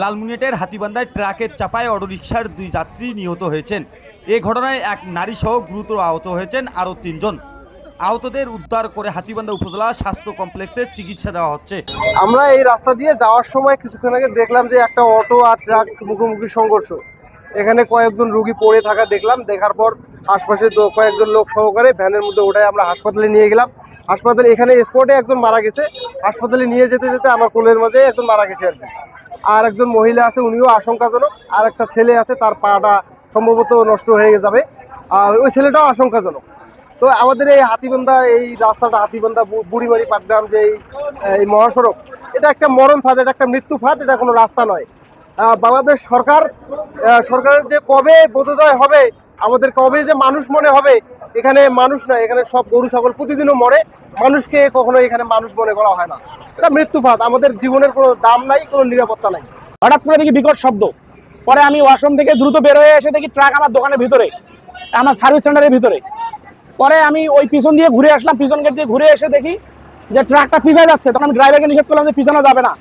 লালমনিরহাটের হাতীবান্ধায় ট্রাকের চাপায় অটোরিকশার 2 যাত্রী নিহত হয়েছেন। এ ঘটনায় এক নারী সহ গুরুতর আহত হয়েছেন আরও 3 জন। আহতদের উদ্ধার করে হাতীবান্ধা উপজেলা স্বাস্থ্য কমপ্লেক্সে চিকিৎসা দেওয়া হচ্ছে। আমরা এই রাস্তা দিয়ে যাওয়ার সময় কিছুক্ষণ আগে দেখলাম যে একটা অটো আর ট্রাক মুখোমুখি সংঘর্ষ। এখানে কয়েকজন রোগী পড়ে থাকা দেখলাম। দেখার পর আশপাশে কয়েকজন লোক সহকারে ভ্যানের মধ্যে ওঠায় আমরা হাসপাতালে নিয়ে গেলাম। হাসপাতালে এখানে স্পটে একজন মারা গেছে। হাসপাতালে নিয়ে যেতে যেতে আমার কোলের মাঝে একজন মারা গেছে আর কি। আর একজন মহিলা আছে, উনিও আশঙ্কাজনক। আর একটা ছেলে আছে, তার পাটা সম্ভবত নষ্ট হয়ে যাবে। ওই ছেলেটাও আশঙ্কাজনক। তো আমাদের এই হাতীবান্ধা, এই রাস্তাটা হাতীবান্ধা বুড়িমারি পাটগ্রাম যে এই মহাসড়ক, এটা একটা মরণ ফাঁদ, এটা একটা মৃত্যু ফাঁদ, এটা কোনো রাস্তা নয়। বাংলাদেশ সরকারের যে কবে বোধোদয় হবে, আমাদের কবে যে মানুষ মনে হবে, এখানে মানুষ নয়, এখানে সব গরু ছাগল প্রতিদিনও মরে। মানুষকে কখনো এখানে মানুষ মনে করা হয় না। এটা মৃত্যু ফাঁদ। আমাদের জীবনের কোনো দাম নাই, কোনো নিরাপত্তা নাই। হঠাৎ করে দেখি বিকট শব্দ। পরে আমি ওয়াশরুম থেকে দ্রুত বের হয়ে এসে দেখি ট্রাক আমার দোকানের ভিতরে, আমার সার্ভিস সেন্টারের ভিতরে। পরে আমি ওই পিছন দিয়ে ঘুরে আসলাম, পিছন গেট দিয়ে ঘুরে এসে দেখি যে ট্রাকটা পিছায় যাচ্ছে। তখন আমি ড্রাইভারকে নিষেধ করলাম যে পিছানো যাবে না।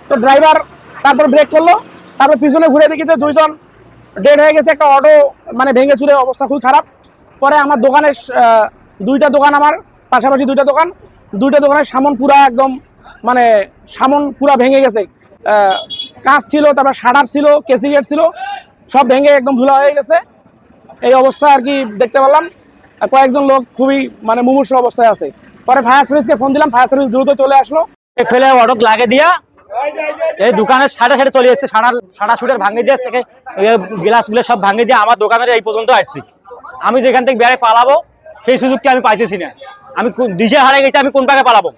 তো ড্রাইভার তারপর ব্রেক করলো। তারপর পিছনে ঘুরে দেখি যে 2 জন ডেড হয়ে গেছে। একটা অটো মানে ভেঙে চুরে অবস্থা খুব খারাপ। পরে আমার দোকানের 2টা দোকান, আমার পাশাপাশি 2টা দোকান, 2টা দোকানের সামন পুরা একদম মানে সামন পুরা ভেঙে গেছে। কাঁচ ছিল, তারপর শাটার ছিল, কেসি গেট ছিল, সব ভেঙে একদম ধুলা হয়ে গেছে। এই অবস্থা আর কি দেখতে পেলাম। কয়েকজন লোক খুবই মানে মুমূর্ষু অবস্থায় আছে। পরে ফায়ার সার্ভিসকে ফোন দিলাম, ফায়ার সার্ভিস দ্রুত চলে আসলো। ফেলে অটো লাগে দিয়া এই দোকানের সাইডে চলে এসেছে। সাড়া শুটের ভাঙে দিয়ে গ্লাসগুলো সব ভাঙে দিয়ে আমার দোকানের এই পর্যন্ত আসছি। আমি যেখান থেকে বেড়ে পালাবো সেই সুযোগটা আমি পাইতেছি না। আমি দিশে হারিয়ে গেছি, আমি কোন পাকে পালাবো।